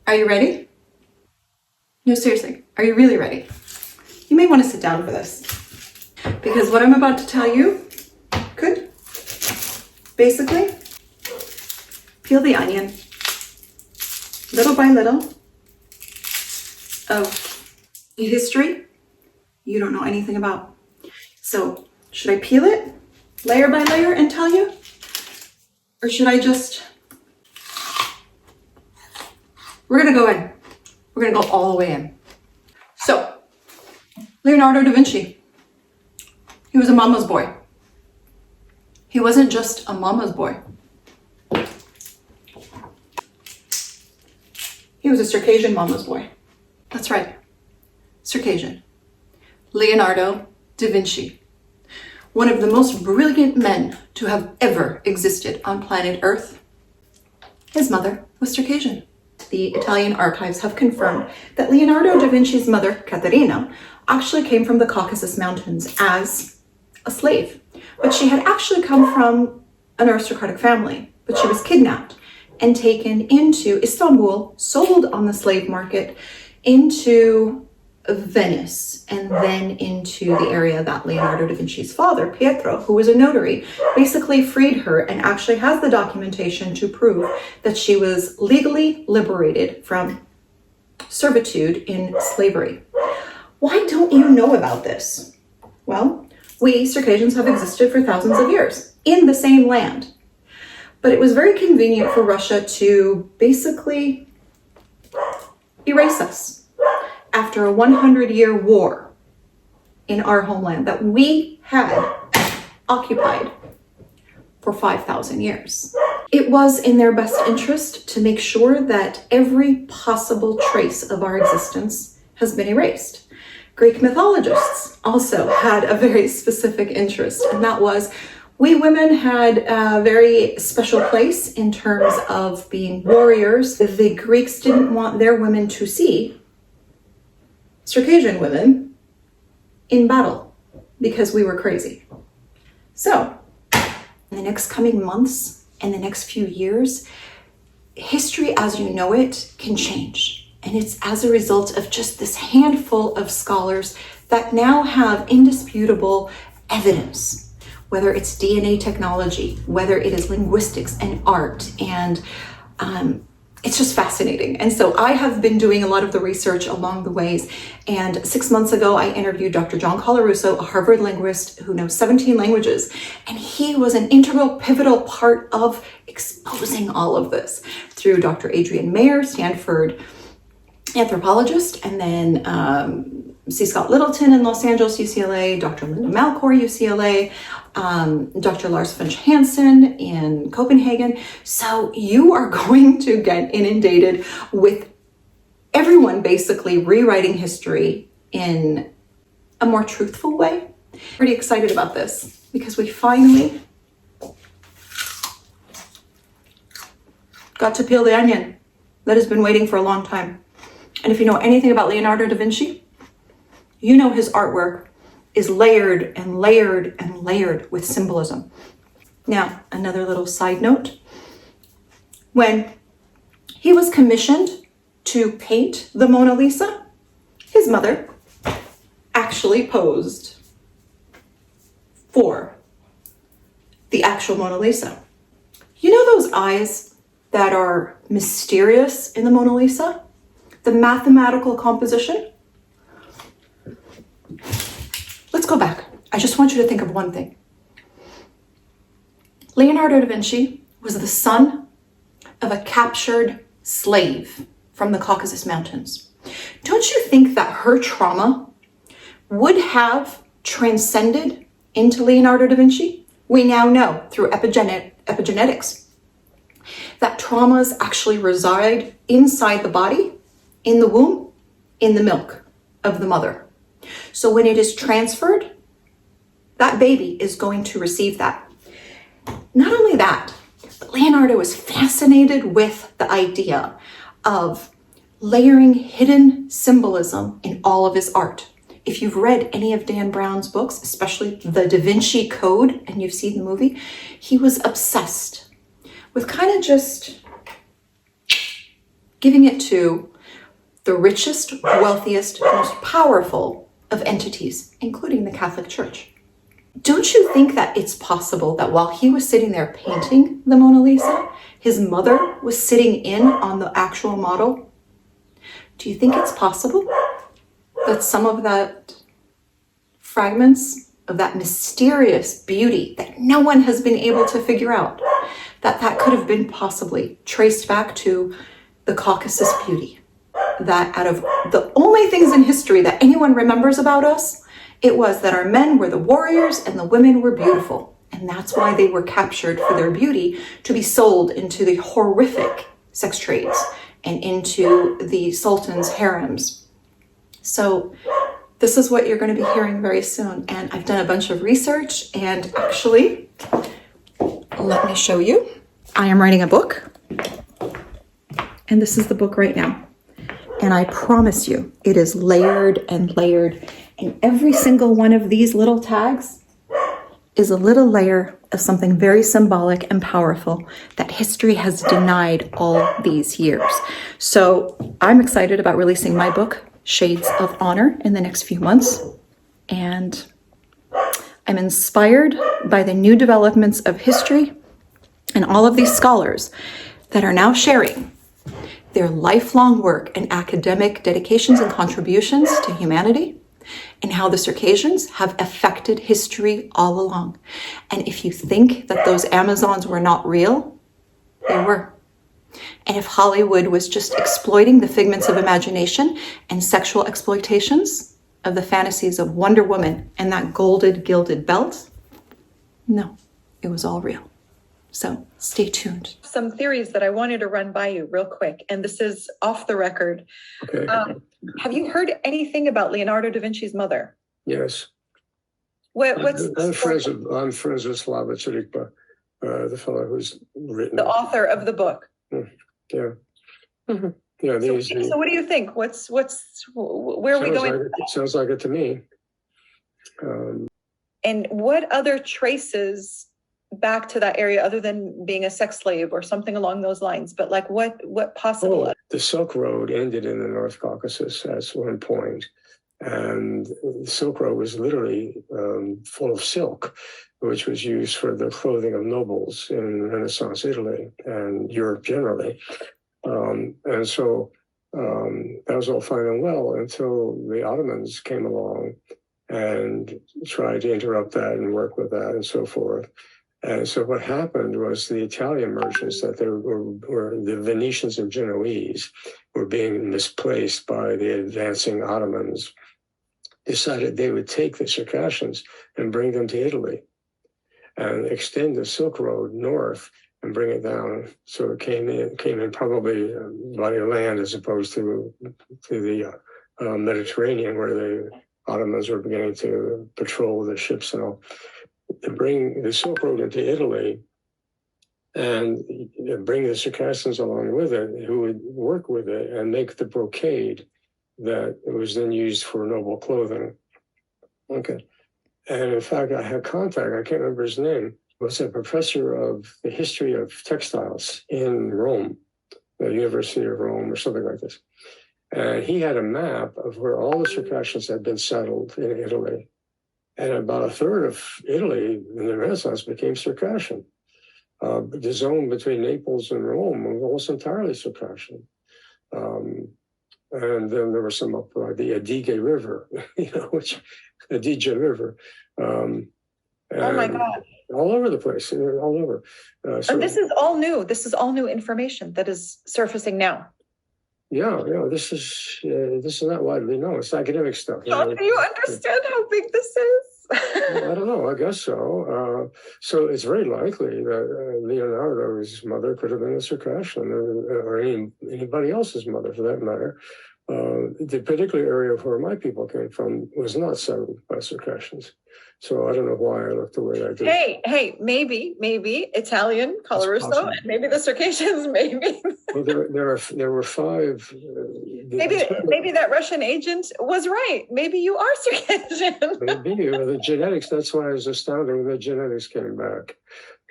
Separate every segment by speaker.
Speaker 1: Are you ready? No, seriously, are you really ready? You may want to sit down for this, because what I'm about to tell you could basically peel the onion little by little of a history you don't know anything about. So should I peel it layer by layer and tell you? Or should I just... We're gonna go in. We're gonna go all the way in. So, Leonardo da Vinci. He was a mama's boy. He wasn't just a mama's boy. He was a Circassian mama's boy. That's right, Circassian. Leonardo da Vinci. One of the most brilliant men to have ever existed on planet Earth. His mother was Circassian. The Italian archives have confirmed that Leonardo da Vinci's mother, Caterina, actually came from the Caucasus Mountains as a slave. But she had actually come from an aristocratic family, but she was kidnapped and taken into Istanbul, sold on the slave market into Venice, and then into the area that Leonardo da Vinci's father, Pietro, who was a notary, basically freed her and actually has the documentation to prove that she was legally liberated from servitude in slavery. Why don't you know about this? Well, we Circassians have existed for thousands of years in the same land. But it was very convenient for Russia to basically erase us after a 100-year war in our homeland that we had occupied for 5,000 years. It was in their best interest to make sure that every possible trace of our existence has been erased. Greek mythologists also had a very specific interest, and that was we women had a very special place in terms of being warriors. The Greeks didn't want their women to see Circassian women in battle because we were crazy. So, in the next coming months and the next few years, history as you know it can change. And it's as a result of just this handful of scholars that now have indisputable evidence, whether it's DNA technology, whether it is linguistics and art, and it's just fascinating. And so I have been doing a lot of the research along the ways. And 6 months ago, I interviewed Dr. John Colarusso, a Harvard linguist who knows 17 languages. And he was an integral, pivotal part of exposing all of this through Dr. Adrienne Mayer, Stanford anthropologist, and then C. Scott Littleton in Los Angeles, UCLA, Dr. Linda Malcor, UCLA, Dr. Lars Finch Hansen in Copenhagen. So you are going to get inundated with everyone basically rewriting history in a more truthful way. Pretty excited about this because we finally got to peel the onion that has been waiting for a long time. And if you know anything about Leonardo da Vinci, you know his artwork is layered and layered and layered with symbolism. Now, another little side note. When he was commissioned to paint the Mona Lisa, his mother actually posed for the actual Mona Lisa. You know those eyes that are mysterious in the Mona Lisa? The mathematical composition? Let's go back. I just want you to think of one thing. Leonardo da Vinci was the son of a captured slave from the Caucasus Mountains. Don't you think that her trauma would have transcended into Leonardo da Vinci? We now know through epigenetics that traumas actually reside inside the body, in the womb, in the milk of the mother. So when it is transferred, that baby is going to receive that. Not only that, but Leonardo was fascinated with the idea of layering hidden symbolism in all of his art. If you've read any of Dan Brown's books, especially the Da Vinci Code, and you've seen the movie, he was obsessed with kind of just giving it to the richest, wealthiest, most powerful of entities, including the Catholic Church. Don't you think that it's possible that while he was sitting there painting the Mona Lisa, his mother was sitting in on the actual model? Do you think it's possible that some of that fragments of that mysterious beauty that no one has been able to figure out, that could have been possibly traced back to the Caucasus beauty? That out of the only things in history that anyone remembers about us, it was that our men were the warriors and the women were beautiful. And that's why they were captured for their beauty to be sold into the horrific sex trades and into the Sultan's harems. So this is what you're going to be hearing very soon. And I've done a bunch of research, and actually, let me show you. I am writing a book, and this is the book right now. And I promise you, it is layered and layered. And every single one of these little tags is a little layer of something very symbolic and powerful that history has denied all these years. So I'm excited about releasing my book, Shades of Honor, in the next few months. And I'm inspired by the new developments of history and all of these scholars that are now sharing their lifelong work and academic dedications and contributions to humanity, and how the Circassians have affected history all along. And if you think that those Amazons were not real, they were. And if Hollywood was just exploiting the figments of imagination and sexual exploitations of the fantasies of Wonder Woman and that gilded belt, no, it was all real. So stay tuned. Some theories that I wanted to run by you real quick, and this is off the record.
Speaker 2: Okay.
Speaker 1: Have you heard anything about Leonardo da Vinci's mother?
Speaker 2: Yes.
Speaker 1: I'm
Speaker 2: friends with Slava Chirikpa, the fellow who's written
Speaker 1: the author of the book.
Speaker 2: Yeah.
Speaker 1: Mm-hmm.
Speaker 2: Yeah.
Speaker 1: So what do you think? Where are we going?
Speaker 2: It sounds like it to me.
Speaker 1: And what other traces back to that area other than being a sex slave or something along those lines? But like what possible?
Speaker 2: The Silk Road ended in the North Caucasus at one point, and the Silk Road was literally full of silk, which was used for the clothing of nobles in Renaissance Italy and Europe generally. And so that was all fine and well until the Ottomans came along and tried to interrupt that and work with that and so forth. And so what happened was the Italian merchants, that were the Venetians and Genoese, were being misplaced by the advancing Ottomans, decided they would take the Circassians and bring them to Italy and extend the Silk Road north and bring it down. So it came in probably by land as opposed to the Mediterranean, where the Ottomans were beginning to patrol the ships and all. To bring the Silk Road into Italy and bring the Circassians along with it, who would work with it and make the brocade that was then used for noble clothing. Okay. And in fact, I had contact, I can't remember his name, was a professor of the history of textiles in Rome, the University of Rome or something like this. And he had a map of where all the Circassians had been settled in Italy. And about a third of Italy in the Renaissance became Circassian. The zone between Naples and Rome was almost entirely Circassian. And then there was some up the Adige River, Adige River. Oh
Speaker 1: my God.
Speaker 2: All over the place, all over.
Speaker 1: And this is all new. This is all new information that is surfacing now.
Speaker 2: Yeah, this is not widely known. It's academic stuff.
Speaker 1: John, do you understand how big this is?
Speaker 2: I don't know. I guess so. So it's very likely that Leonardo's mother could have been a Circassian, or anybody else's mother, for that matter. The particular area of where my people came from was not settled by Circassians. So I don't know why I looked the way I did.
Speaker 1: Hey, maybe Italian, Colarusso, and maybe the Circassians, maybe.
Speaker 2: Well, there were five.
Speaker 1: Maybe that Russian agent was right. Maybe you are Circassian.
Speaker 2: Maybe the genetics. That's why I was astounded when the genetics came back.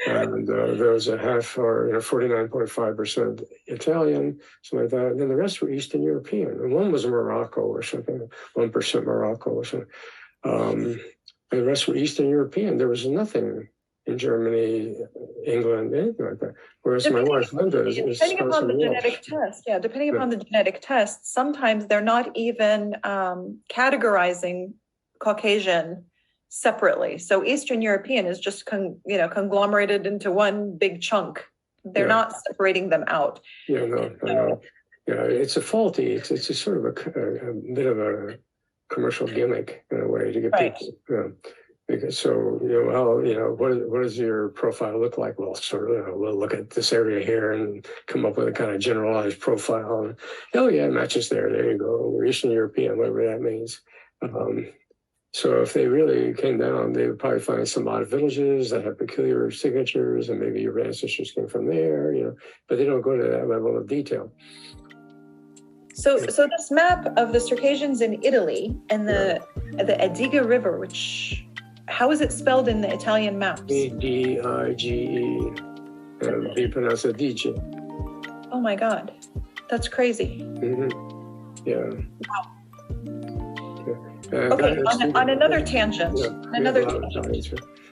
Speaker 2: And there was a half, or 49.5% Italian, something like that. And then the rest were Eastern European. And one was Morocco or something, 1% Morocco or something. And the rest were Eastern European. There was nothing in Germany, England, anything like that. Whereas my wife Linda is
Speaker 3: depending upon the genetic test. Yeah, depending upon the genetic test, sometimes they're not even categorizing Caucasian separately. So Eastern European is just conglomerated into one big chunk. They're not separating them out.
Speaker 2: Yeah, no, I know. Yeah, it's a faulty. It's a sort of a bit of a commercial gimmick in a way to get people. Because what does your profile look like? Well, we'll look at this area here and come up with a kind of generalized profile. And, oh yeah, it matches there. There you go. We're Eastern European, whatever that means. So if they really came down, they would probably find some odd villages that have peculiar signatures, and maybe your ancestors came from there. But they don't go to that level of detail.
Speaker 3: So this map of the Circassians in Italy and the Adige River, how is it spelled in the Italian maps?
Speaker 2: Adige, and they pronounce it Adige.
Speaker 3: Oh my God, that's crazy.
Speaker 2: Mm-hmm. Yeah.
Speaker 3: Wow.
Speaker 2: Yeah.
Speaker 3: Okay, on another tangent,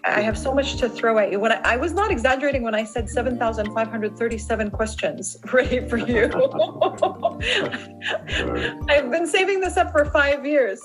Speaker 3: I have so much to throw at you. When I was not exaggerating when I said 7,537 questions ready for you. I've been saving this up for 5 years.